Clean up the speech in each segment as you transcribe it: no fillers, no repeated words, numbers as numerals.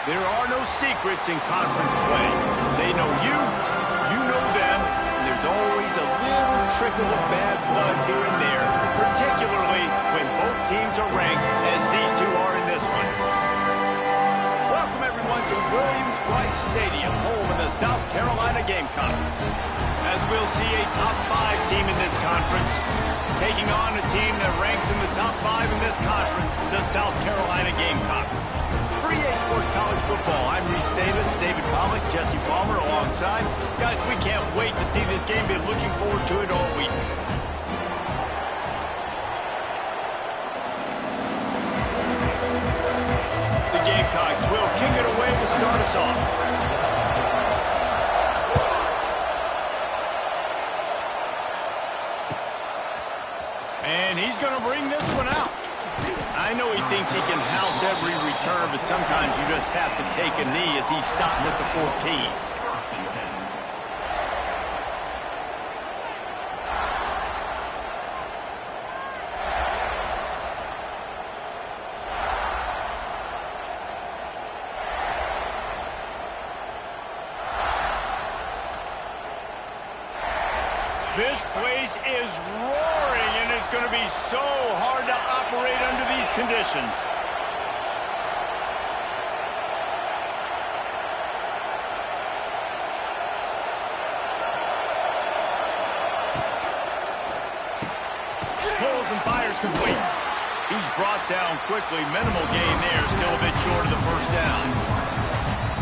There are no secrets in conference play. They know you, you know them, and there's always a little trickle of bad blood here and there, particularly when both teams are ranked, as these two are in this one. Welcome, everyone, to Williams-Brice Stadium, home of the South Carolina Gamecocks. As we'll see a top-5 team in this conference, taking on a team that ranks in the top 5 in this conference, the South Carolina Gamecocks. For EA Sports College Football, I'm Reese Davis, David Pollack, Jesse Palmer alongside. Guys, we can't wait to see this game. Been looking forward to it all week. The Gamecocks will kick it away to start us off. And he's going to bring this one out. I know he thinks he can house every return, but sometimes you just have to take a knee as he's stopped at the 14. This place is roaring, and it's going to be so hard to operate under these conditions. Pulls and fires complete. He's brought down quickly. Minimal gain there, still a bit short of the first down.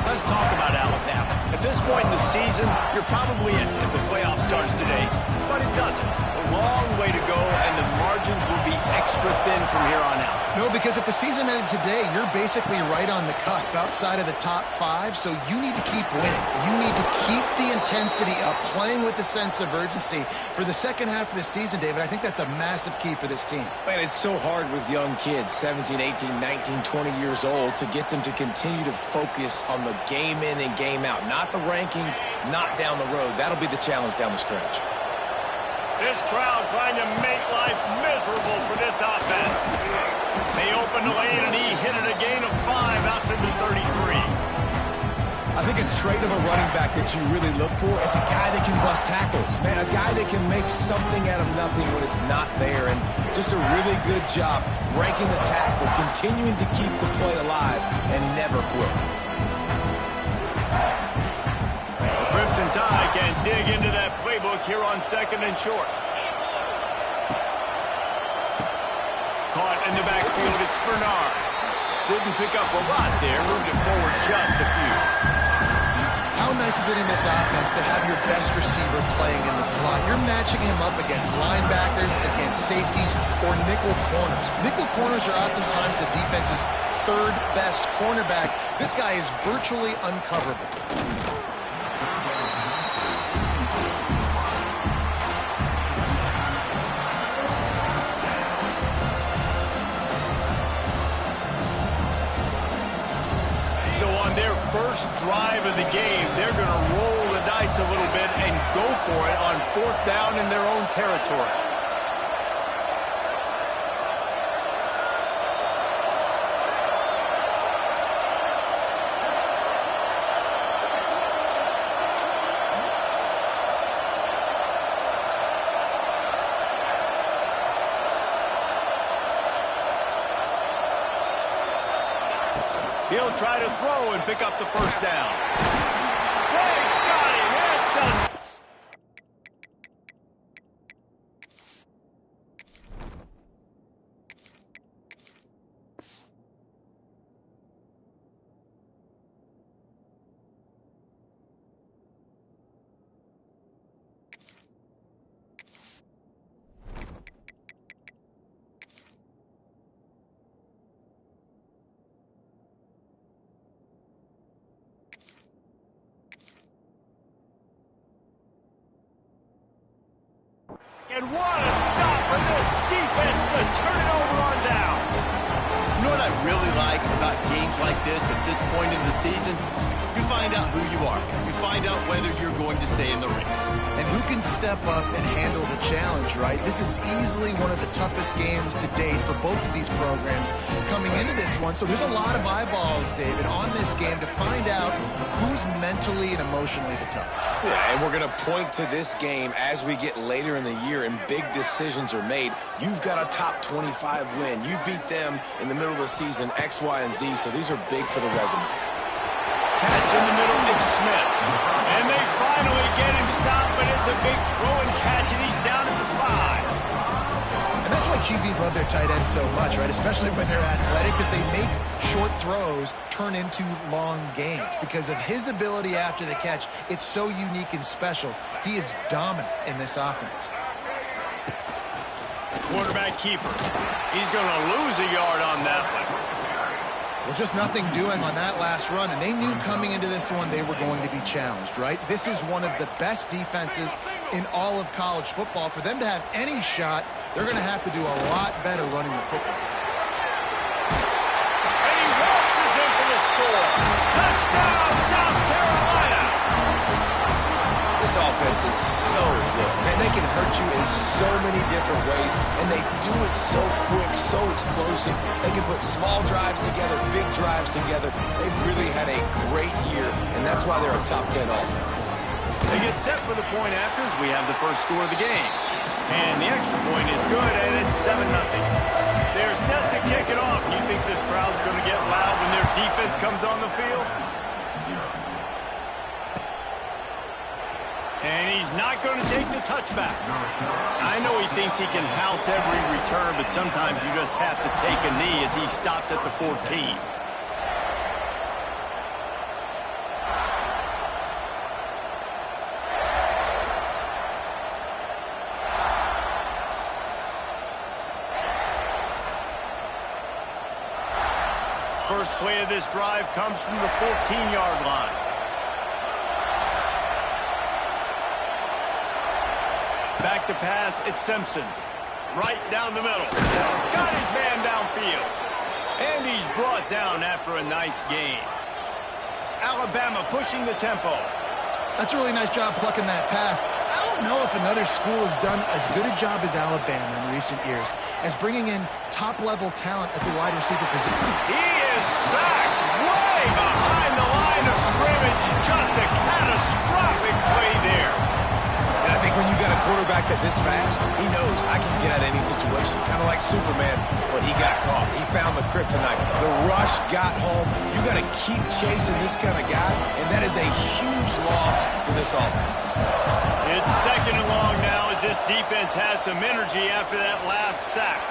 Let's talk about Alabama. At this point in the season, you're probably in if the playoff starts today, but it doesn't. A long way to go, and the margins will be extra thin from here on out. No, because if the season ended today, you're basically right on the cusp outside of the top 5, so you need to keep winning. You need to keep the intensity up, playing with a sense of urgency. For the second half of the season, David, I think that's a massive key for this team. Man, it's so hard with young kids, 17, 18, 19, 20 years old, to get them to continue to focus on the game in and game out. Not the rankings, not down the road. That'll be the challenge down the stretch. This crowd trying to make life miserable for this offense. They opened the lane, and he hit it a gain of 5 out to the 33. I think a trait of a running back that you really look for is a guy that can bust tackles. Man, a guy that can make something out of nothing when it's not there. And just a really good job breaking the tackle, continuing to keep the play alive, and never quit. The Crimson Tide can dig into that playbook here on 2nd and short. Caught in the backfield, it's Bernard. Didn't pick up a lot there, moved it forward just a few. How nice is it in this offense to have your best receiver playing in the slot? You're matching him up against linebackers, against safeties, or nickel corners. Nickel corners are oftentimes the defense's 3rd best cornerback. This guy is virtually uncoverable. So on their first drive of the game, they're going to roll the dice a little bit and go for it on 4th down in their own territory. He'll try to throw and pick up the first down. They got him. It's a... And what a stop for this defense to turn it over on down. You know what I really like about game games like this at this point in the season, you find out who you are. You find out whether you're going to stay in the race. And who can step up and handle the challenge, right? This is easily one of the toughest games to date for both of these programs coming into this one. So there's a lot of eyeballs, David, on this game to find out who's mentally and emotionally the toughest. Yeah, and we're going to point to this game as we get later in the year and big decisions are made. You've got a top 25 win. You beat them in the middle of the season, X, Y, and Z, so these are big for the resume. Catch in the middle, it's Smith. And they finally get him stopped, but it's a big throw and catch, and he's down at the 5. And that's why QBs love their tight ends so much, right? Especially when they're athletic, because they make short throws turn into long gains. Because of his ability after the catch, it's so unique and special. He is dominant in this offense. Quarterback keeper. He's going to lose a yard on that one. Well, just nothing doing on that last run, and they knew coming into this one they were going to be challenged, right? This is one of the best defenses in all of college football. For them to have any shot, they're going to have to do a lot better running the football. And he waltzes in for the score. Touchdown, South Carolina! This offense is so good. Man, they can hurt you in so many different ways, and they do it so quick, so explosive. They can put small drives together, big drives together. They've really had a great year, and that's why they're a top 10 offense. They get set for the point after as we have the first score of the game. And the extra point is good, and it's 7-0. They're set to kick it off. You think this crowd's going to get loud when their defense comes on the field? And he's not going to take the touchback. I know he thinks he can house every return, but sometimes you just have to take a knee as he stopped at the 14. First play of this drive comes from the 14-yard line. Back to pass, it's Simpson. Right down the middle. Got his man downfield. And he's brought down after a nice gain. Alabama pushing the tempo. That's a really nice job plucking that pass. I don't know if another school has done as good a job as Alabama in recent years as bringing in top-level talent at the wide receiver position. He is sacked way behind the line of scrimmage. Just a catastrophic play there. And I think when you got a quarterback that this fast, he knows I can get out of any situation. Kind of like Superman, but he got caught. He found the kryptonite. The rush got home. You got to keep chasing this kind of guy, and that is a huge loss for this offense. It's second and long now as this defense has some energy after that last sack.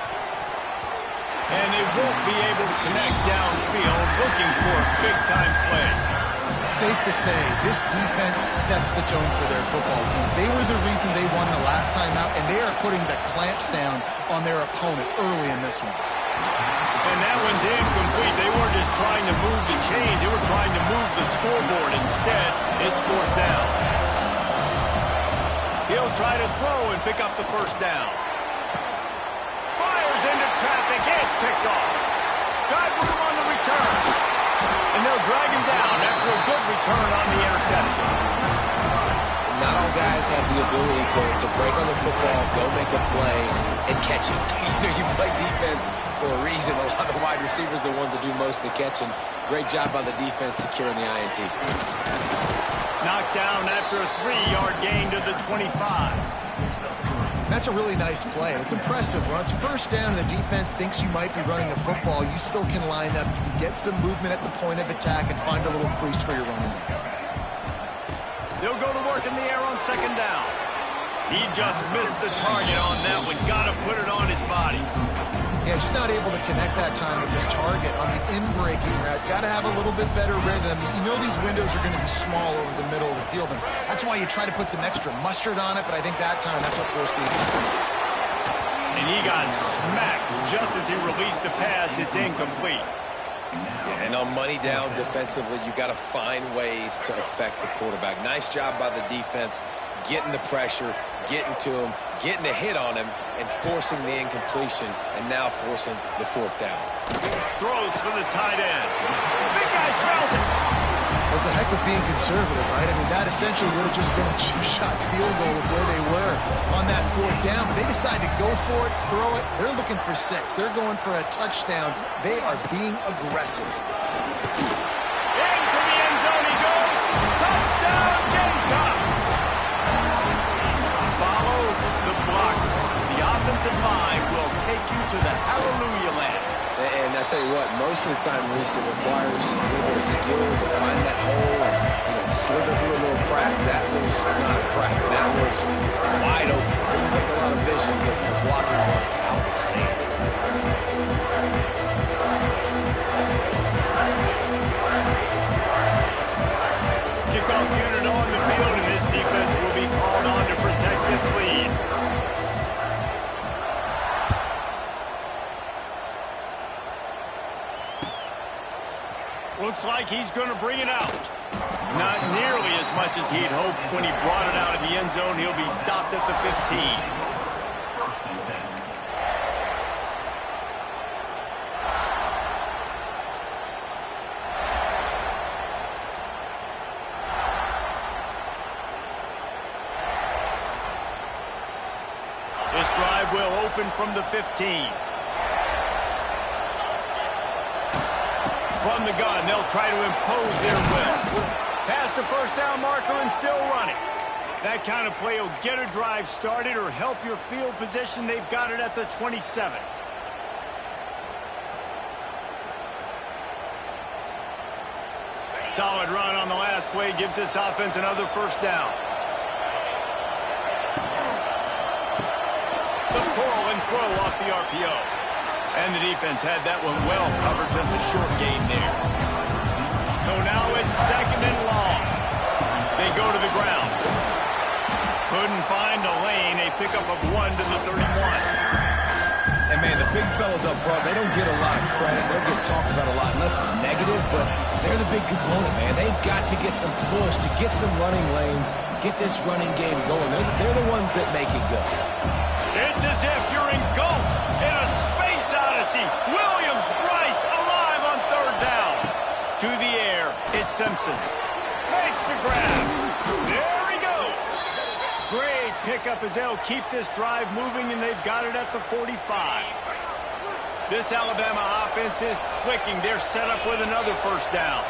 And they won't be able to connect downfield, looking for a big-time play. Safe to say, this defense sets the tone for their football team. They were the reason they won the last time out, and they are putting the clamps down on their opponent early in this one. And that one's incomplete. They weren't just trying to move the chains. They were trying to move the scoreboard. Instead, it's fourth down. He'll try to throw and pick up the first down. Fires into traffic. It's picked off. Got room on the return. And they'll drag him down after a good return on the interception. Not all guys have the ability to break on the football, go make a play, and catch it. You play defense for a reason. A lot of the wide receivers are the ones that do most of the catching. Great job by the defense securing the INT. Knocked down after a 3-yard gain to the 25. That's a really nice play. It's impressive. Once first down, the defense thinks you might be running the football. You still can line up, you can get some movement at the point of attack, and find a little crease for your running back. They'll go to work in the air on second down. He just missed the target on that one. Got to put it on his body. Yeah, just not able to connect that time with his target on the in-breaking route. Got to have a little bit better rhythm. You know these windows are going to be small over the middle of the field, and that's why you try to put some extra mustard on it, but I think that time that's what forced the And he got smacked just as he released the pass. It's incomplete. Yeah, and on money down defensively, you got to find ways to affect the quarterback. Nice job by the defense, getting the pressure, getting to him, getting a hit on him, and forcing the incompletion, and now forcing the 4th down. Throws for the tight end. Big guy smells it. Well, it's a heck of being conservative, right? I mean, that essentially would have just been a two-shot field goal with where they were on that 4th down. But they decided to go for it, throw it. They're looking for 6. They're going for a touchdown. They are being aggressive. Into the end zone he goes. Touchdown, Gamecocks. Follow the blocker. The offensive line will take you to the hallelujah land. And I tell you what, most of the time, Reese, it requires a little bit of skill to find that hole and slither through a little crack. That was not a crack. That was wide open. It didn't take a lot of vision because the blocking was outstanding. Kickoff unit on the field, and this defense will be called on to protect this lead. Looks like he's going to bring it out. Not nearly as much as he'd hoped when he brought it out of the end zone. He'll be stopped at the 15. This drive will open from the 15. From the gun, they'll try to impose their will. Past the 1st down marker and still running. That kind of play will get a drive started or help your field position. They've got it at the 27. Solid run on the last play gives this offense another 1st down. The pull and throw off the RPO. And the defense had that one well covered, just a short gain there. So now it's 2nd and long. They go to the ground. Couldn't find a lane. A pickup of 1 to the 31. And, man, the big fellas up front, they don't get a lot of credit. They don't get talked about a lot unless it's negative, but they're the big component, man. They've got to get some push, to get some running lanes, get this running game going. They're the ones that make it go. It's as if you're engulfed in a space odyssey. Williams, Bryce, alive on 3rd down. To the air, it's Simpson. Makes the grab. There he goes. Great pickup as they'll keep this drive moving, and they've got it at the 45. This Alabama offense is clicking. They're set up with another 1st down.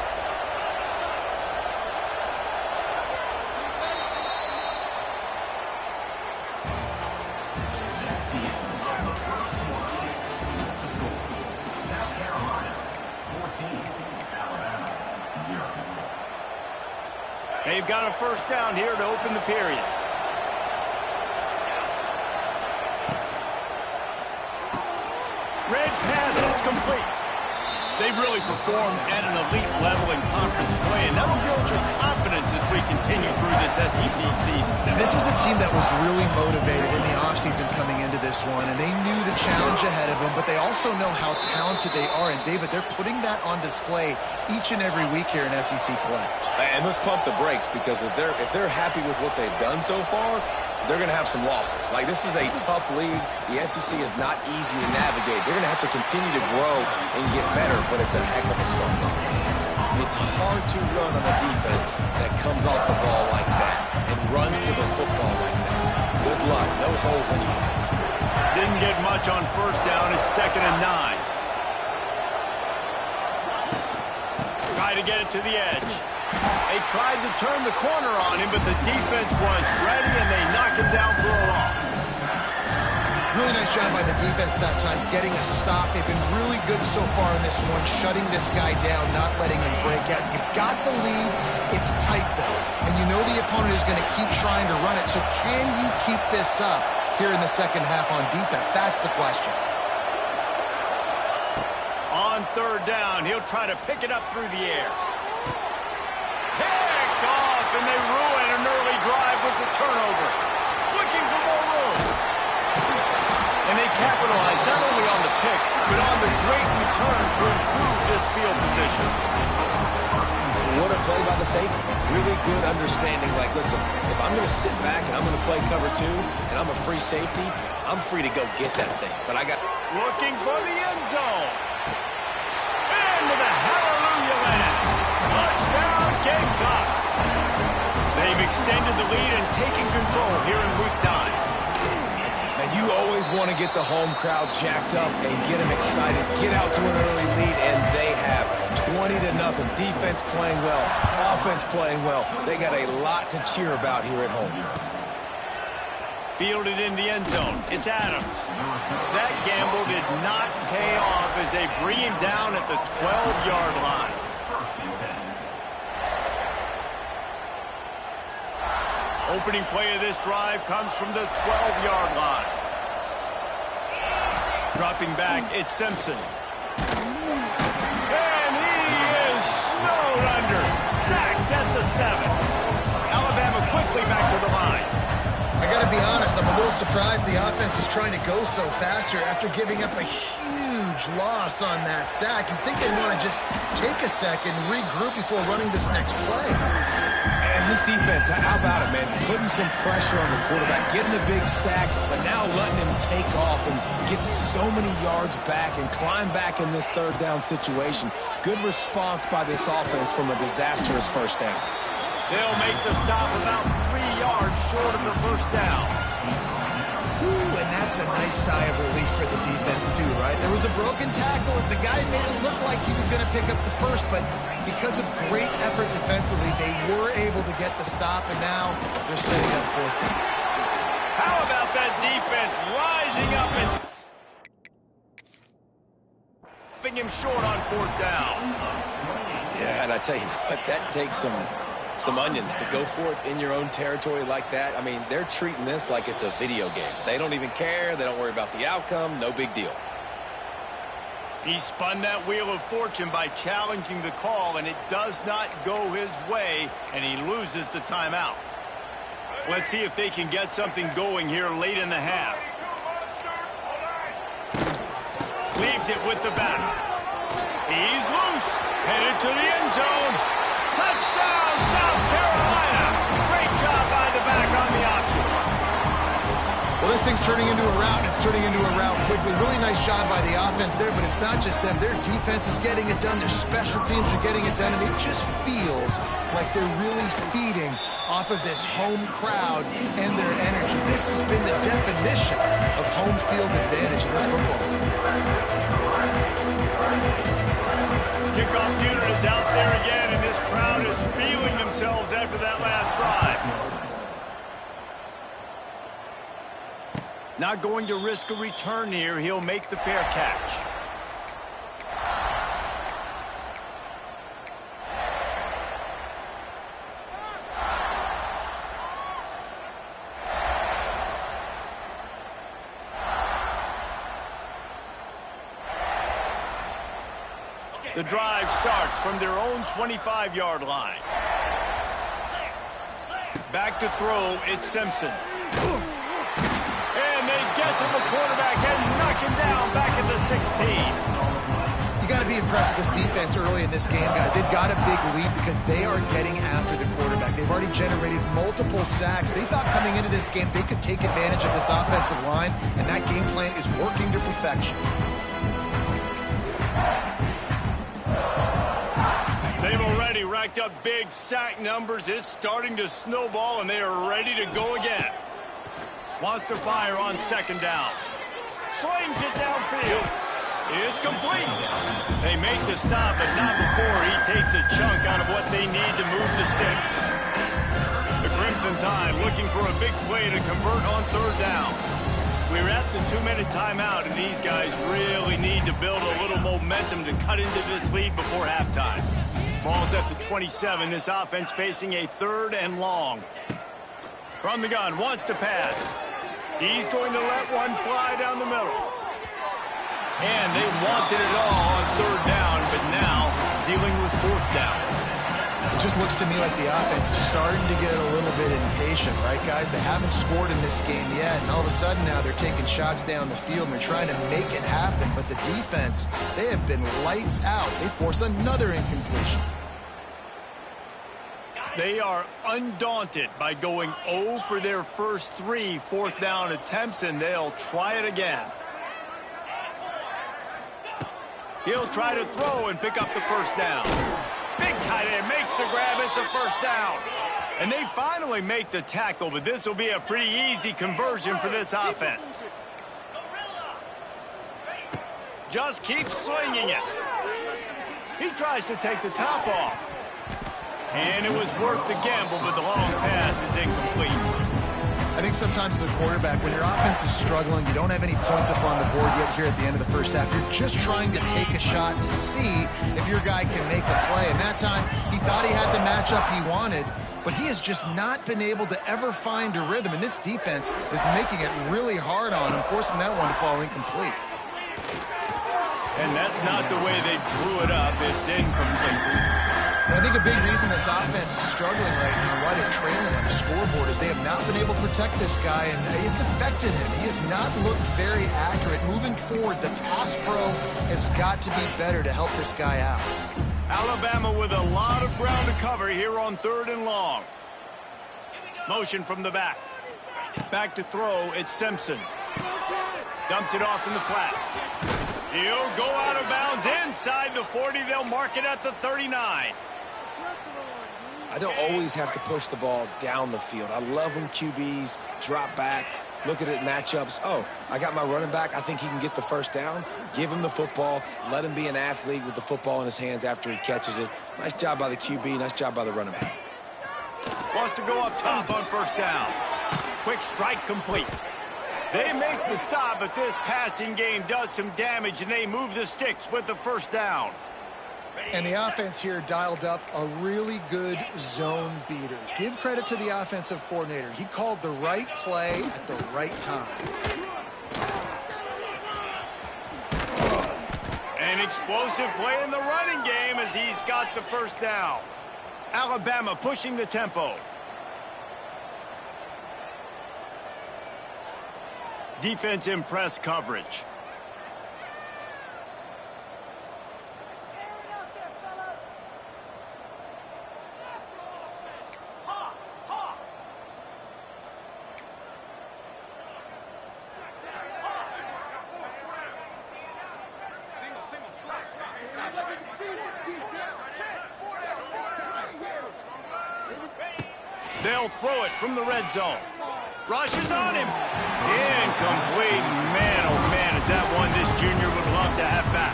They've got a 1st down here to open the period. Red pass, it's complete. They've really performed at an elite level in conference play, and that'll build your confidence as we continue through this SEC season. This was a team that was really motivated in the offseason coming into this one, and they knew the challenge ahead of them, but they also know how talented they are. And, David, they're putting that on display each and every week here in SEC play. And let's pump the brakes, because if they're happy with what they've done so far, they're going to have some losses. Like, this is a tough league. The SEC is not easy to navigate. They're going to have to continue to grow and get better, but it's a heck of a start. It's hard to run on a defense that comes off the ball like that and runs to the football like that. Good luck. No holes anywhere. Didn't get much on 1st down. It's 2nd and 9. Try to get it to the edge. They tried to turn the corner on him, but the defense was ready, and they knocked him down for a loss. Really nice job by the defense that time, getting a stop. They've been really good so far in this one, shutting this guy down, not letting him break out. You've got the lead. It's tight, though, and you know the opponent is going to keep trying to run it. So can you keep this up here in the 2nd half on defense? That's the question. On 3rd down, he'll try to pick it up through the air. Picked off, and they ruin an early drive with the turnover. Looking for more room. And they capitalize not only on the pick, but on the great return to improve this field position. What a a play by the safety. Really good understanding. Like, listen, if I'm going to sit back and I'm going to play cover 2 and I'm a free safety, I'm free to go get that thing. But I got... Looking for the end zone. Into the hallelujah land. Touchdown, Gamecocks. They've extended the lead and taken control here in Week 9. And you always want to get the home crowd jacked up and get them excited. Get out to an early lead, and they have 20-0. Defense playing well, offense playing well. They got a lot to cheer about here at home. Fielded in the end zone. It's Adams. That gamble did not pay off as they bring him down at the 12-yard line. Opening play of this drive comes from the 12-yard line. Dropping back, it's Simpson. And he is snowed under. Sacked at the 7. Alabama quickly back to the line. I got to be honest, I'm a little surprised the offense is trying to go so fast here after giving up a huge loss on that sack. You'd think they'd want to just take a second, regroup before running this next play. And this defense, how about it, man? Putting some pressure on the quarterback, getting a big sack, but now letting him take off and get so many yards back and climb back in this third down situation. Good response by this offense from a disastrous first down. They'll make the stop about 3 yards short of the first down. Ooh, and that's a nice sigh of relief for the defense too, right? There was a broken tackle, and the guy made it look like he was going to pick up the first, but because of great effort defensively, they were able to get the stop, and now they're setting up fourth down. How about that defense rising up and stopping him short on fourth down? Yeah, and I tell you what, that takes some onions to go for it in your own territory like that. I mean, they're treating this like it's a video game. They don't even care. They don't worry about the outcome. No big deal. He spun that wheel of fortune by challenging the call, and it does not go his way, and he loses the timeout. Let's see if they can get something going here late in the half. Leaves it with the back. He's loose. Headed to the end zone. Touchdown, South Carolina. Great job by the back on the option. Well, this thing's turning into a rout, and it's turning into a rout quickly. Really nice job by the offense there, but it's not just them. Their defense is getting it done. Their special teams are getting it done, and it just feels like they're really feeding off of this home crowd and their energy. This has been the definition of home field advantage in this football. Kickoff unit is out there again, and this crowd is feeling themselves after that last drive. Not going to risk a return here. He'll make the fair catch. The drive starts from their own 25-yard line. Back to throw, it's Simpson. And they get to the quarterback and knock him down back at the 16. You got to be impressed with this defense early in this game, guys. They've got a big lead because they are getting after the quarterback. They've already generated multiple sacks. They thought coming into this game they could take advantage of this offensive line, and that game plan is working to perfection. They've already racked up big sack numbers. It's starting to snowball, and they are ready to go again. Wants to fire on second down. Slings it downfield. It's complete. They make the stop, but not before he takes a chunk out of what they need to move the sticks. The Crimson Tide looking for a big play to convert on third down. We're at the 2-minute timeout, and these guys really need to build a little momentum to cut into this lead before halftime. Ball's at the 27. This offense facing a third and long. From the gun, wants to pass. He's going to let one fly down the middle. And they wanted it all on third down, but now dealing with fourth down. It just looks to me like the offense is starting to get a little bit impatient, right, guys? They haven't scored in this game yet, and all of a sudden now they're taking shots down the field, and they're trying to make it happen. But the defense, they have been lights out. They force another incompletion. They are undaunted by going 0 for their first 3 fourth down attempts, and they'll try it again. He'll try to throw and pick up the first down. Big tight end makes the grab. It's a first down. And they finally make the tackle, but this will be a pretty easy conversion for this offense. Just keep slinging it. He tries to take the top off. And it was worth the gamble, but the long pass is incomplete. I think sometimes as a quarterback, when your offense is struggling, you don't have any points up on the board yet here at the end of the first half. You're just trying to take a shot to see if your guy can make a play. And that time, he thought he had the matchup he wanted, but he has just not been able to ever find a rhythm. And this defense is making it really hard on him, forcing that one to fall incomplete. And that's not the way they drew it up. It's incomplete. And I think a big reason this offense is struggling right now, why they're trailing on the scoreboard, is they have not been able to protect this guy, and it's affected him. He has not looked very accurate. Moving forward, the pass pro has got to be better to help this guy out. Alabama with a lot of ground to cover here on 3rd and long. Motion from the back. Back to throw, it's Simpson. Dumps it off in the flats. He'll go out of bounds inside the 40. They'll mark it at the 39. I don't always have to push the ball down the field. I love when QBs drop back, look at it matchups. Oh, I got my running back. I think he can get the first down. Give him the football. Let him be an athlete with the football in his hands after he catches it. Nice job by the QB. Nice job by the running back. Wants to go up top on first down. Quick strike complete. They make the stop, but this passing game does some damage, and they move the sticks with the first down. And the offense here dialed up a really good zone beater. Give credit to the offensive coordinator. He called the right play at the right time. An explosive play in the running game as he's got the first down. Alabama pushing the tempo. Defense in press coverage. They'll throw it from the red zone. Rushes on him. Incomplete. Man, oh man, is that one this junior would love to have back.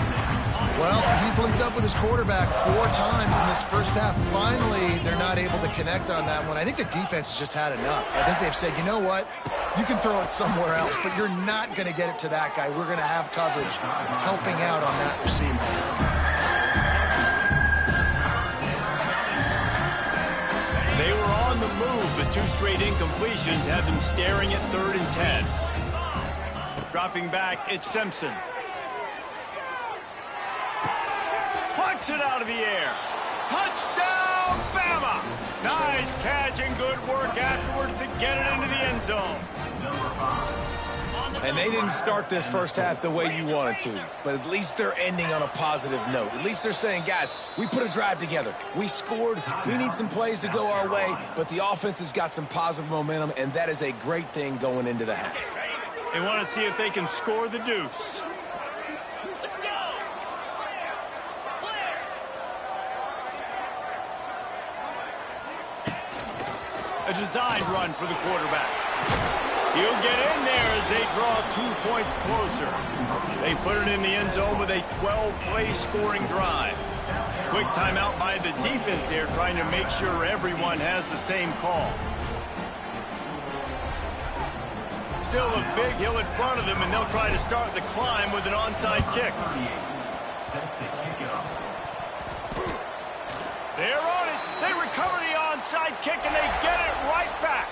Well, he's linked up with his quarterback 4 times in this first half. Finally, they're not able to connect on that one. I think the defense has just had enough. I think they've said, you know what? You can throw it somewhere else, but you're not going to get it to that guy. We're going to have coverage helping out on that receiver. They were on the move, but 2 straight incompletions had them staring at 3rd and 10. Dropping back, it's Simpson. Plucks it out of the air. Touchdown, Bama! Nice catch and good work afterwards to get it into the end zone. And they didn't start this first half the way you wanted to, but at least they're ending on a positive note. At least they're saying, guys, we put a drive together. We scored. We need some plays to go our way, but the offense has got some positive momentum, and that is a great thing going into the half. They want to see if they can score the deuce. A designed run for the quarterback. He'll get in there as they draw 2 points closer. They put it in the end zone with a 12-play scoring drive. Quick timeout by the defense there, trying to make sure everyone has the same call. Still a big hill in front of them, and they'll try to start the climb with an onside kick. They're on it. They recover the onside kick, and they get it right back.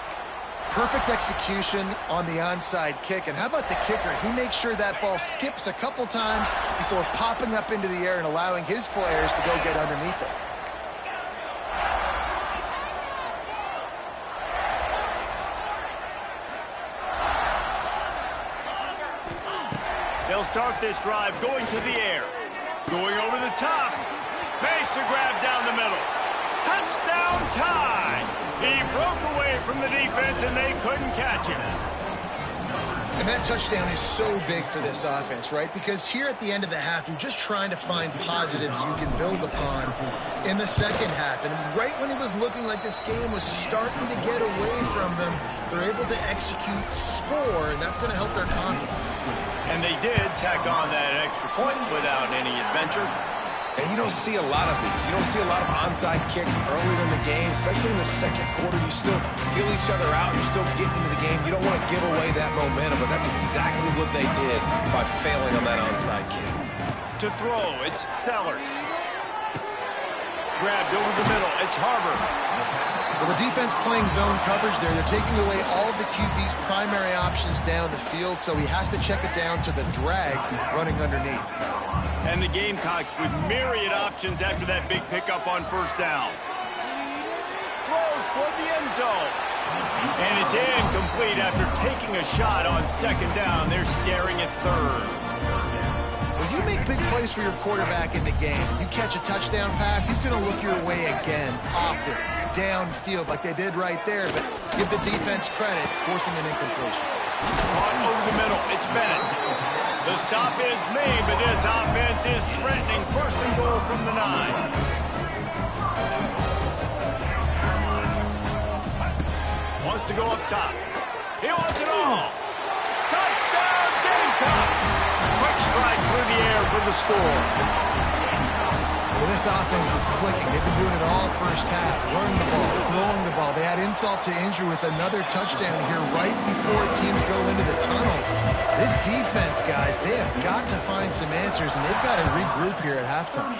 Perfect execution on the onside kick. And how about the kicker? He makes sure that ball skips a couple times before popping up into the air and allowing his players to go get underneath it. They'll start this drive going to the air. Going over the top. Makes a grab down the middle. Touchdown tie! He broke away from the defense, and they couldn't catch him. And that touchdown is so big for this offense, right? Because here at the end of the half, you're just trying to find positives you can build upon in the second half. And right when it was looking like this game was starting to get away from them, they're able to execute, score, and that's going to help their confidence. And they did tack on that extra point without any adventure. And you don't see a lot of these. You don't see a lot of onside kicks earlier in the game, especially in the second quarter. You still feel each other out. You're still getting into the game. You don't want to give away that momentum, but that's exactly what they did by failing on that onside kick. To throw, it's Sellers. Grabbed over the middle, it's Harbor. Well, the defense playing zone coverage there. They're taking away all of the QB's primary options down the field, so he has to check it down to the drag running underneath. And the Gamecocks with myriad options after that big pickup on first down. Throws toward the end zone. And it's incomplete after taking a shot on second down. They're staring at third. When you make big plays for your quarterback in the game, you catch a touchdown pass, he's going to look your way again, often, downfield like they did right there. But give the defense credit, forcing an incompletion. Caught over the middle, it's Bennett. The stop is made, but this offense is threatening first and goal from the 9. Wants to go up top. He wants it all. Touchdown, Gamecocks! Quick strike through the air for the score. Well, this offense is clicking. They've been doing it all first half, running the ball, throwing the ball. They had insult to injury with another touchdown here right before teams go into the tunnel. This defense, guys, they have got to find some answers, and they've got to regroup here at halftime.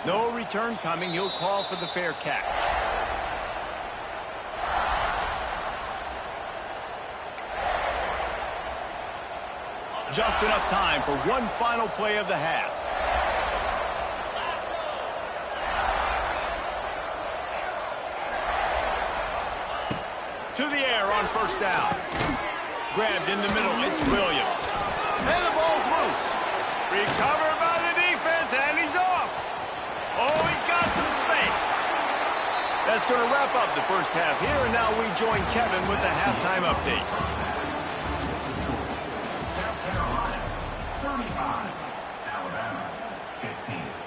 No return coming. He'll call for the fair catch. Just enough time for one final play of the half. To the air on first down. Grabbed in the middle, it's Williams. And the ball's loose. Recovered by the defense, and he's off. Oh, he's got some space. That's going to wrap up the first half here, and now we join Kevin with the halftime update.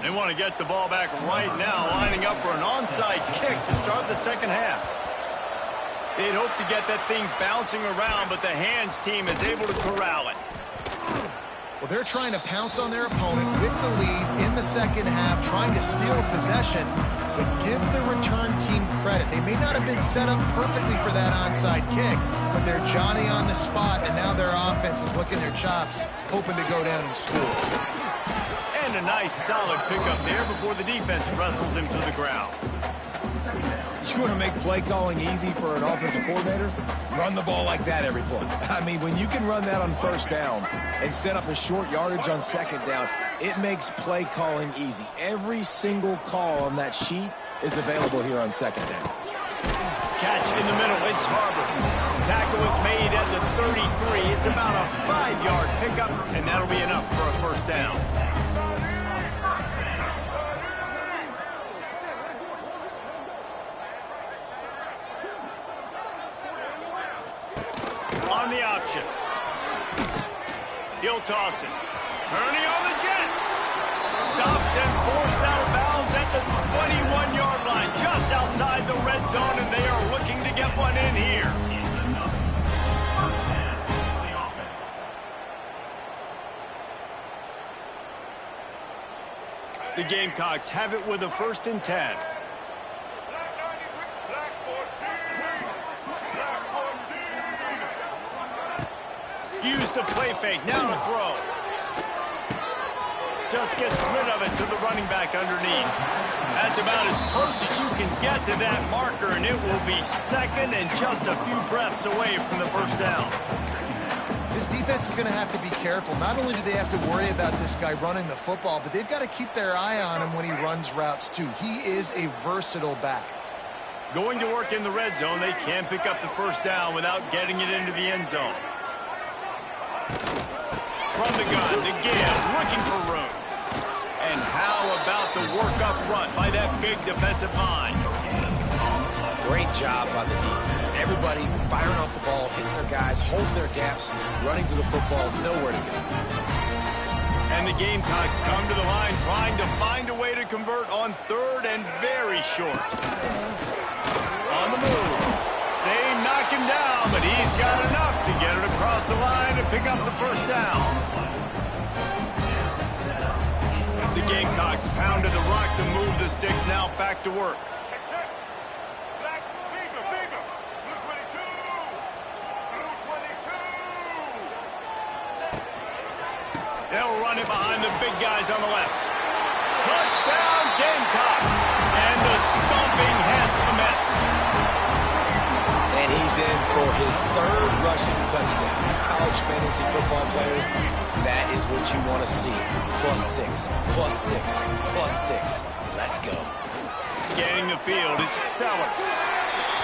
They want to get the ball back right now, lining up for an onside kick to start the second half. They'd hope to get that thing bouncing around, but the hands team is able to corral it. Well, they're trying to pounce on their opponent with the lead in the second half, trying to steal possession, but give the return team credit. They may not have been set up perfectly for that onside kick, but they're Johnny on the spot, and now their offense is licking their chops, hoping to go down and score. And a nice solid pickup there before the defense wrestles him to the ground. You want to make play calling easy for an offensive coordinator? Run the ball like that every play. I mean, when you can run that on first down and set up a short yardage on second down, it makes play calling easy. Every single call on that sheet is available here on second down. Catch in the middle, it's Harbor. Tackle is made at the 33. It's about a 5-yard pickup, and that'll be enough for a first down. On the option. He'll toss it. Turning on the Jets. Stopped and forced out of bounds at the 21-yard line, just outside the red zone, and they are looking to get one in here. The Gamecocks have it with a 1st and 10. Use the play fake, now to throw. Just gets rid of it to the running back underneath. That's about as close as you can get to that marker, and it will be second and just a few breaths away from the first down. This defense is going to have to be careful. Not only do they have to worry about this guy running the football, but they've got to keep their eye on him when he runs routes too. He is a versatile back. Going to work in the red zone, they can pick up the first down without getting it into the end zone. From the gun, to give, looking for room. And how about the work up front by that big defensive line? Great job by the defense. Everybody firing off the ball, hitting their guys, holding their gaps, running to the football, nowhere to go. And the Gamecocks come to the line trying to find a way to convert on third and very short. On the move. They knock him down, but he's got enough to get it across the line and pick up the first down. The Gamecocks pounded the rock to move the sticks, now back to work. They'll run it behind the big guys on the left. Touchdown, Gamecock! And the stomping has commenced. And he's in for his third rushing touchdown. College fantasy football players, that is what you want to see. +6, +6, +6. Let's go. Scanning the field, it's Sellers.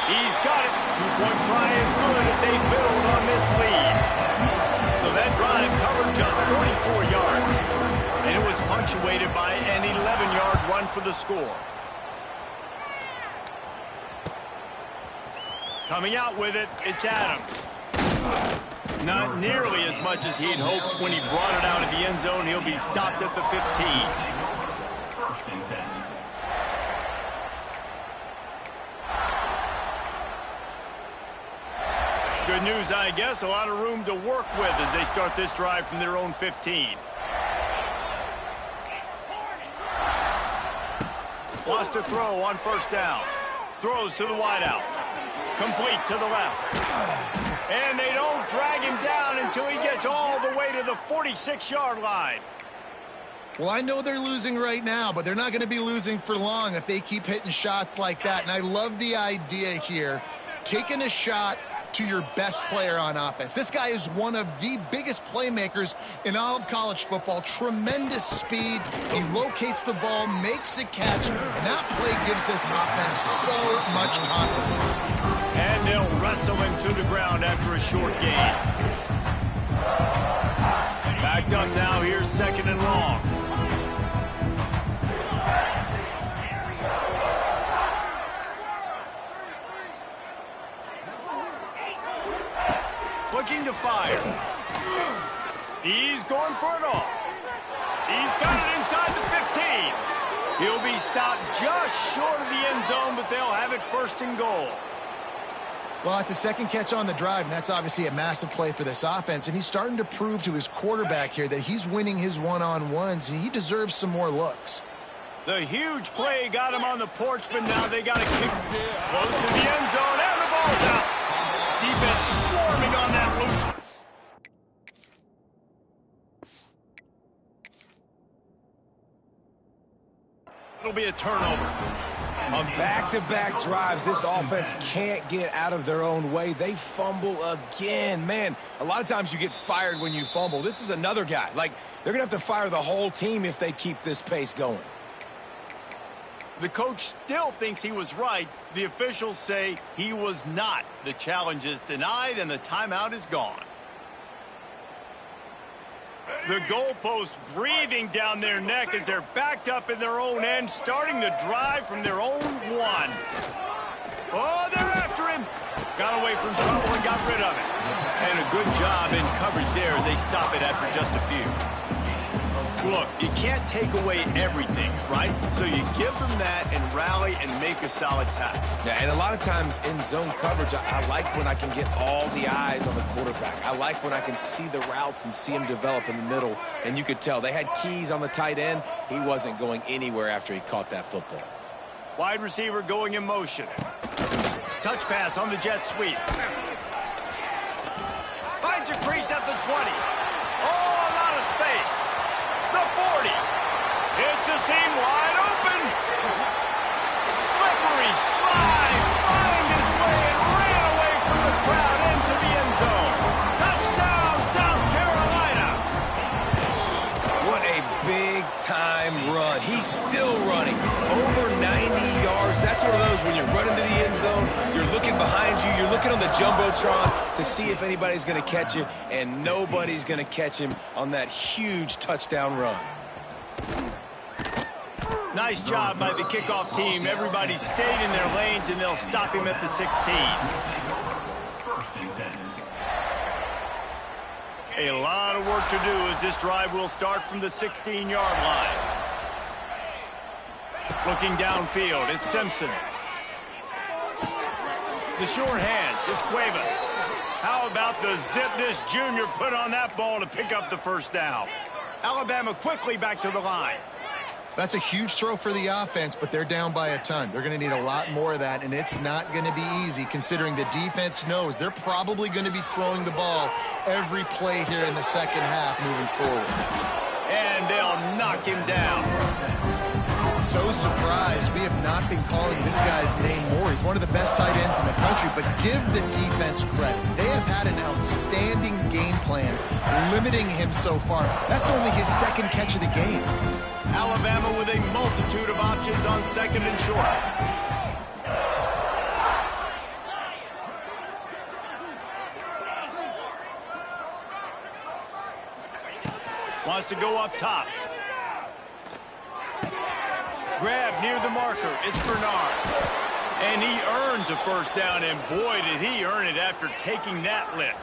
He's got it. Two-point try is good as they build on this lead. So that drive covered just 34 yards. And it was punctuated by an 11-yard run for the score. Coming out with it, it's Adams. Not nearly as much as he'd hoped when he brought it out of the end zone. He'll be stopped at the 15. Good news, I guess. A lot of room to work with as they start this drive from their own 15. Lost a throw on first down. Throws to the wideout. Complete to the left. And they don't drag him down until he gets all the way to the 46-yard line. Well, I know they're losing right now, but they're not going to be losing for long if they keep hitting shots like that. And I love the idea here, taking a shot to your best player on offense. This guy is one of the biggest playmakers in all of college football. Tremendous speed. He locates the ball, makes a catch, and that play gives this offense so much confidence. And they'll wrestle him to the ground after a short gain. Backed up now. Here's second and long. Looking to fire. He's going for it all. He's got it inside the 15. He'll be stopped just short of the end zone, but they'll have it first and goal. Well, it's a second catch on the drive, and that's obviously a massive play for this offense. And he's starting to prove to his quarterback here that he's winning his one-on-ones, and he deserves some more looks. The huge play got him on the porch, but now they got to kick close to the end zone, and the ball's out. Defense swarming on that loose. It'll be a turnover. On back-to-back drives, this offense can't get out of their own way. They fumble again. Man, a lot of times you get fired when you fumble. This is another guy. Like, they're going to have to fire the whole team if they keep this pace going. The coach still thinks he was right. The officials say he was not. The challenge is denied, and the timeout is gone. The goalpost breathing down their neck as they're backed up in their own end, starting the drive from their own one. Oh, they're after him. Got away from trouble and got rid of it. And a good job in coverage there as they stop it after just a few. Look, you can't take away everything, right? So you give them that and rally and make a solid tackle. Yeah, and a lot of times in zone coverage, I like when I can get all the eyes on the quarterback. I like when I can see the routes and see him develop in the middle. And you could tell they had keys on the tight end. He wasn't going anywhere after he caught that football. Wide receiver going in motion. Touch pass on the jet sweep. Finds a crease at the 20. Oh, a lot of space. The 40. It's a seam wide open. Slippery slide. Find his way and ran away from the crowd into the end zone. Touchdown, South Carolina. What a big-time run. He's still running. Over 90 yards. That's one of those when you're running to the end zone, you're looking behind you, you're looking on the Jumbotron to see if anybody's going to catch you, and nobody's going to catch him on that huge touchdown run. Nice job by the kickoff team. Everybody stayed in their lanes, and they'll stop him at the 16. A lot of work to do as this drive will start from the 16-yard line. Looking downfield, it's Simpson. The short hands, it's Cuevas. How about the zip this junior put on that ball to pick up the first down? Alabama quickly back to the line. That's a huge throw for the offense, but they're down by a ton. They're going to need a lot more of that, and it's not going to be easy considering the defense knows they're probably going to be throwing the ball every play here in the second half moving forward. And they'll knock him down. So surprised we have not been calling this guy's name more. He's one of the best tight ends in the country, but give the defense credit. They have had an outstanding game plan limiting him so far. That's only his second catch of the game. Alabama with a multitude of options on second and short. Wants to go up top. Grab near the marker. It's Bernard. And he earns a first down, and boy, did he earn it after taking that lick.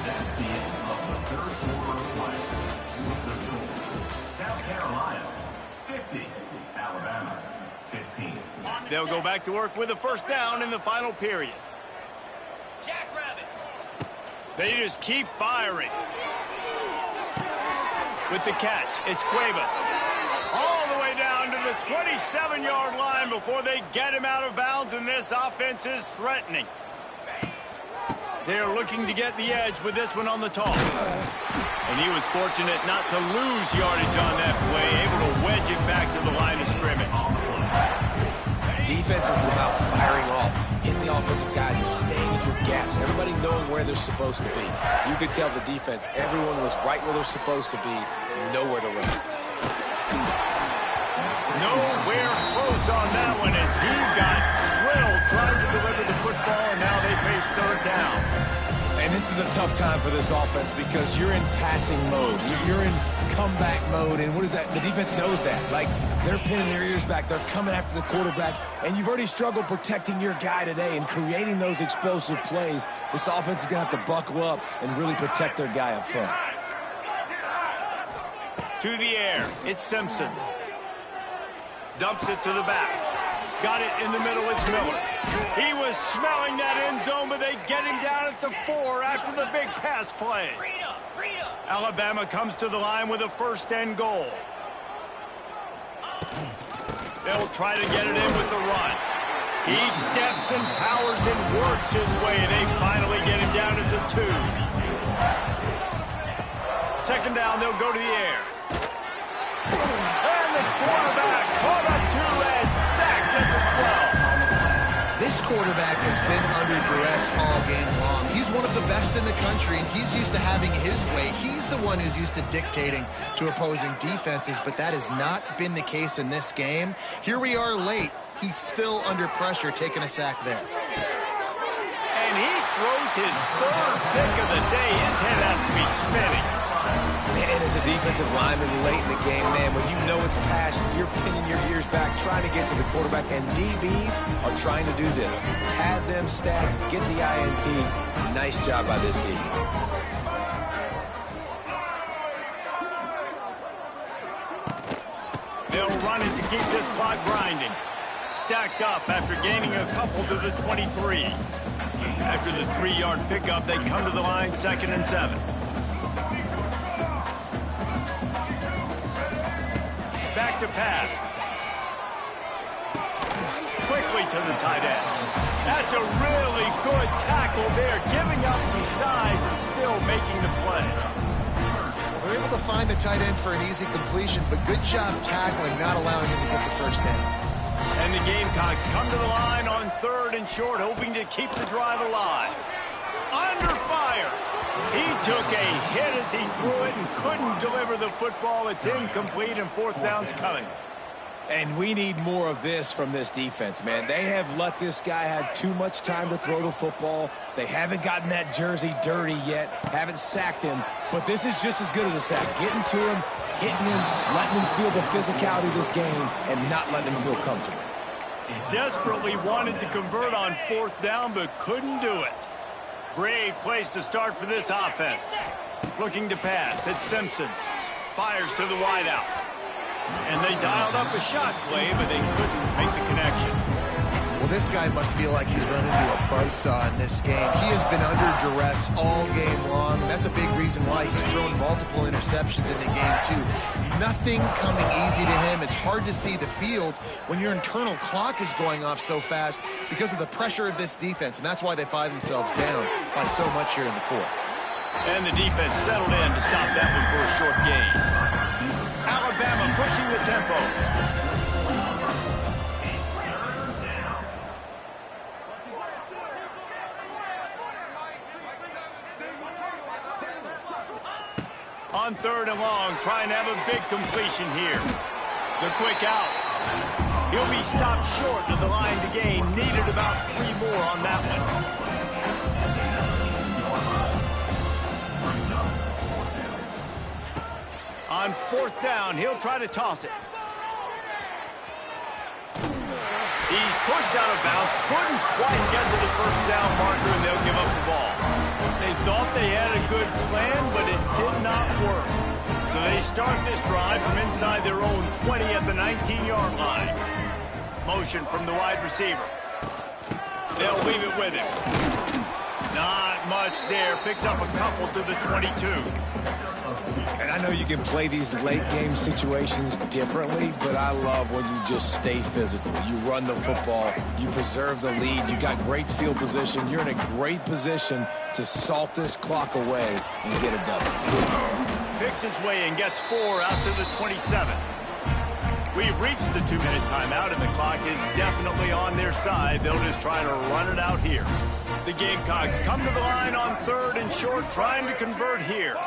That's the end of the third quarter of play. With the score, South Carolina 50, Alabama 15. They'll go back to work with a first down in the final period. They just keep firing. With the catch, it's Cuevas. All the way down to the 27-yard line before they get him out of bounds, and this offense is threatening. They're looking to get the edge with this one on the toss. And he was fortunate not to lose yardage on that play, able to wedge it back to the line of scrimmage. Defense is about firing off, hitting the offensive guys and staying in your gaps. Everybody knowing where they're supposed to be. You could tell the defense, everyone was right where they're supposed to be, nowhere to run. Nowhere close on that one as he got drilled trying to deliver the football, and now they face third down. And this is a tough time for this offense because you're in passing mode. You're in comeback mode, and what is that? The defense knows that. Like, they're pinning their ears back. They're coming after the quarterback, and you've already struggled protecting your guy today and creating those explosive plays. This offense is going to have to buckle up and really protect their guy up front. To the air, it's Simpson. Dumps it to the back. Got it in the middle, it's Miller. He was smelling that end zone, but they get him down at the 4 after the big pass play. Alabama comes to the line with a first and goal. They'll try to get it in with the run. He steps and powers and works his way, and they finally get him down at the 2. Second down, they'll go to the air. And the quarterback caught up to and sacked at the 12. This quarterback has been under duress all game long. He's one of the best in the country, and he's used to having his way. He's the one who's used to dictating to opposing defenses, but that has not been the case in this game. Here we are late. He's still under pressure, taking a sack there. And he throws his third pick of the day. His head has to be spinning. Man, as a defensive lineman late in the game, man, when you know it's passion, you're pinning your ears back, trying to get to the quarterback, and DBs are trying to do this. Pad them stats, get the INT. Nice job by this D. They'll run it to keep this clock grinding. Stacked up after gaining a couple to the 23. After the 3-yard pickup, they come to the line, 2nd and 7. Back to pass. Quickly to the tight end. That's a really good tackle there, giving up some size and still making the play. They're able to find the tight end for an easy completion, but good job tackling, not allowing him to get the first down. And the Gamecocks come to the line on 3rd and short, hoping to keep the drive alive. Under fire. He took a hit as he threw it and couldn't deliver the football. It's incomplete, and 4th down's coming. And we need more of this from this defense, man. They have let this guy have too much time to throw the football. They haven't gotten that jersey dirty yet, haven't sacked him. But this is just as good as a sack. Getting to him, hitting him, letting him feel the physicality of this game, and not letting him feel comfortable. Desperately wanted to convert on 4th down, but couldn't do it. Great place to start for this offense. Looking to pass. It's Simpson. Fires to the wideout. And they dialed up a shot play, but they couldn't make the connection. Well, this guy must feel like he's run into a buzzsaw in this game. He has been under duress all game long, and that's a big reason why he's thrown multiple interceptions in the game, too. Nothing coming easy to him. It's hard to see the field when your internal clock is going off so fast because of the pressure of this defense, and that's why they find themselves down by so much here in the 4th. And the defense settled in to stop that one for a short gain. Alabama pushing the tempo. On 3rd and long, trying to have a big completion here. The quick out. He'll be stopped short of the line to gain. Needed about 3 more on that one. On 4th down, he'll try to toss it. He's pushed out of bounds, couldn't quite get to the 1st down marker, and they'll give up the ball. They thought they had a good plan, but it did not work. So they start this drive from inside their own 20 at the 19-yard line. Motion from the wide receiver. They'll leave it with him. Not much there. Picks up a couple to the 22. And I know you can play these late-game situations differently, but I love when you just stay physical. You run the football, you preserve the lead, you got great field position. You're in a great position to salt this clock away and get a double. Picks his way and gets 4 after the 27. We've reached the 2-minute timeout, and the clock is definitely on their side. They'll just try to run it out here. The Gamecocks come to the line on 3rd and short, trying to convert here.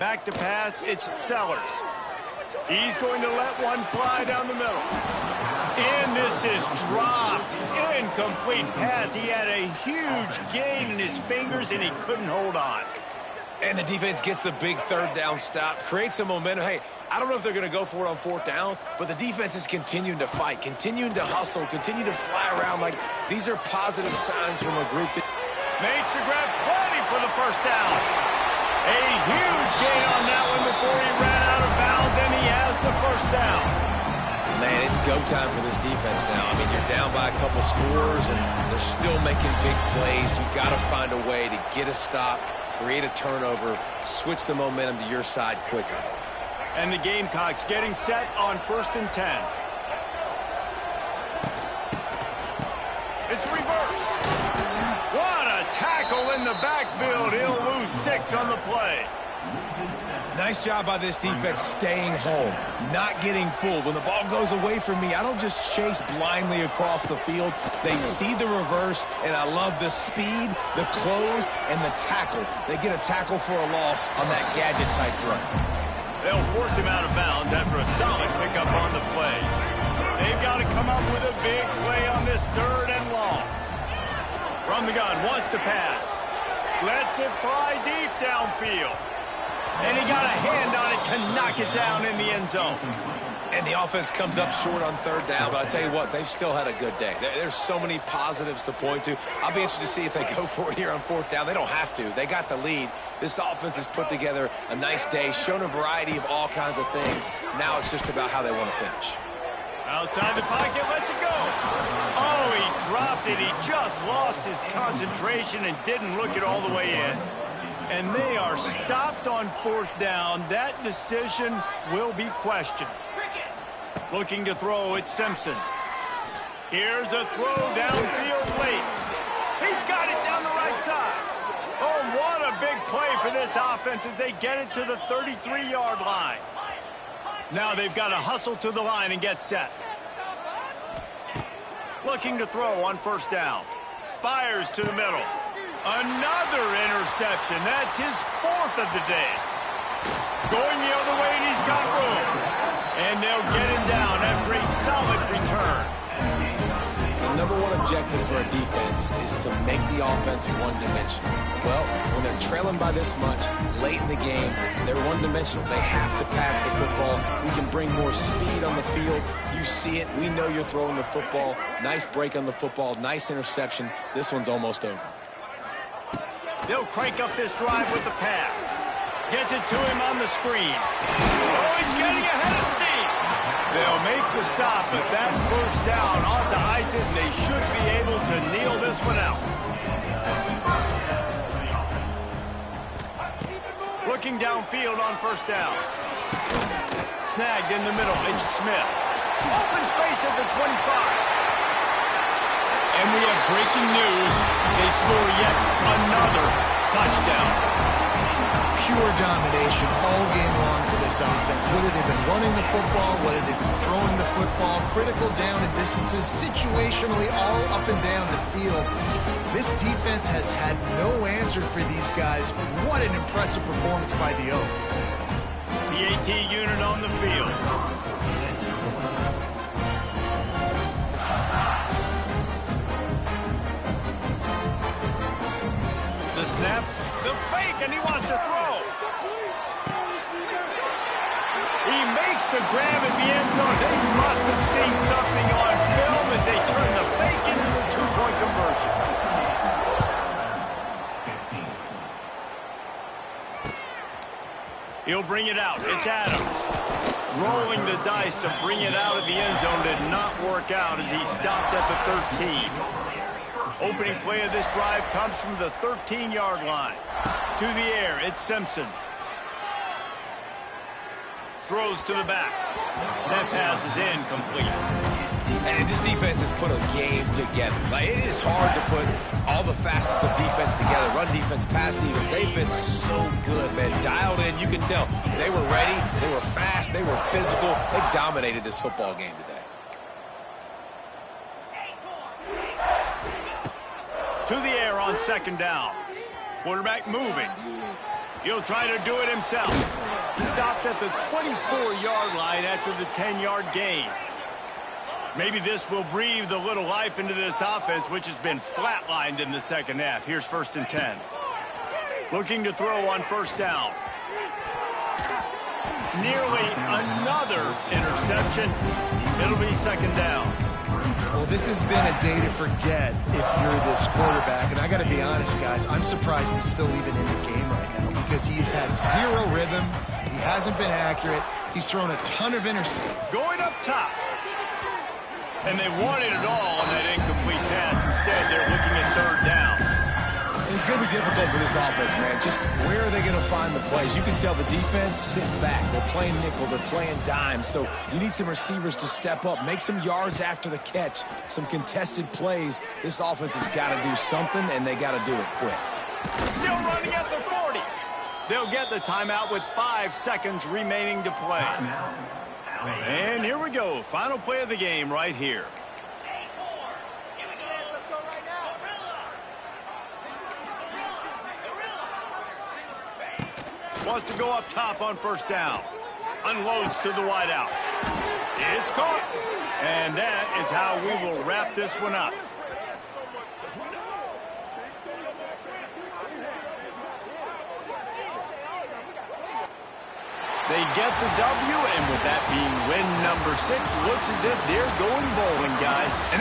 Back to pass, it's Sellers. He's going to let one fly down the middle. And this is dropped. Incomplete pass. He had a huge gain in his fingers, and he couldn't hold on. And the defense gets the big 3rd down stop, creates some momentum. Hey, I don't know if they're going to go for it on 4th down, but the defense is continuing to fight, continuing to hustle, continue to fly around. Like, these are positive signs from a group that makes the grab, plenty for the 1st down. A huge gain on that one before he ran out of bounds, and he has the 1st down. Man, it's go time for this defense now. I mean, you're down by a couple scores, and they're still making big plays. You've got to find a way to get a stop, create a turnover, switch the momentum to your side quickly. And the Gamecocks getting set on 1st and 10. It's reverse. What a tackle in the backfield. He'll lose 6 on the play. Nice job by this defense staying home, not getting fooled. When the ball goes away from me, I don't just chase blindly across the field. They see the reverse, and I love the speed, the close, and the tackle. They get a tackle for a loss on that gadget-type run. They'll force him out of bounds after a solid pickup on the play. They've got to come up with a big play on this 3rd and long. From the gun, wants to pass. Lets it fly deep downfield. And he got a hand on it to knock it down in the end zone. And the offense comes up short on 3rd down, but I'll tell you what, they've still had a good day. There's so many positives to point to. I'll be interested to see if they go for it here on 4th down. They don't have to. They got the lead. This offense has put together a nice day, shown a variety of all kinds of things. Now it's just about how they want to finish. Outside the pocket, lets it go. Oh, he dropped it. He just lost his concentration and didn't look it all the way in. And they are stopped on 4th down. That decision will be questioned. Looking to throw, it's Simpson. Here's a throw downfield late. He's got it down the right side. Oh, what a big play for this offense as they get it to the 33-yard line. Now they've got to hustle to the line and get set. Looking to throw on 1st down. Fires to the middle. Another interception. That's his 4th of the day. Going the other way, and he's got room. And they'll get him down after a solid return. The number one objective for a defense is to make the offense one-dimensional. Well, when they're trailing by this much, late in the game, they're one-dimensional. They have to pass the football. We can bring more speed on the field. You see it. We know you're throwing the football. Nice break on the football. Nice interception. This one's almost over. They'll crank up this drive with the pass. Gets it to him on the screen. Oh, he's getting ahead of steam. They'll make the stop, but that first down ought to ice it, and they should be able to kneel this one out. Looking downfield on first down. Snagged in the middle, it's Smith. Open space at the 25. And we have breaking news. They score yet another touchdown. Pure domination all game long for this offense. Whether they've been running the football, whether they've been throwing the football, critical down and distances, situationally all up and down the field. This defense has had no answer for these guys. What an impressive performance by the Oak. The AT unit on the field. The snaps, the fake, and he wants to throw. He makes the grab at the end zone. They must have seen something on film as they turn the fake into the two-point conversion. 15. He'll bring it out. It's Adams. Rolling the dice to bring it out of the end zone did not work out as he stopped at the 13. Opening play of this drive comes from the 13-yard line. To the air, it's Simpson. Throws to the back. That pass is incomplete. And this defense has put a game together. Like, it is hard to put all the facets of defense together. Run defense, pass defense. They've been so good, man. Dialed in, you can tell. They were ready. They were fast. They were physical. They dominated this football game today. To the air on second down. Quarterback moving. He'll try to do it himself. Stopped at the 24-yard line after the 10-yard gain. Maybe this will breathe a little life into this offense, which has been flatlined in the second half. Here's 1st and 10. Looking to throw on first down. Nearly another interception. It'll be second down. Well, this has been a day to forget if you're this quarterback. And I got to be honest, guys, I'm surprised he's still even in the game right now because he's had zero rhythm. He hasn't been accurate. He's thrown a ton of interceptions. Going up top. And they wanted it all on that incomplete pass. Instead, they're looking at third down. And it's going to be difficult for this offense, man. Just where are they going to find the plays? You can tell the defense sit back. They're playing nickel. They're playing dime. So you need some receivers to step up, make some yards after the catch, some contested plays. This offense has got to do something, and they got to do it quick. Still running at the 40. They'll get the timeout with 5 seconds remaining to play. And here we go. Final play of the game right here. Wants to go up top on first down. Unloads to the wideout. It's caught. And that is how we will wrap this one up. They get the W, and with that being win number 6, looks as if they're going bowling, guys. And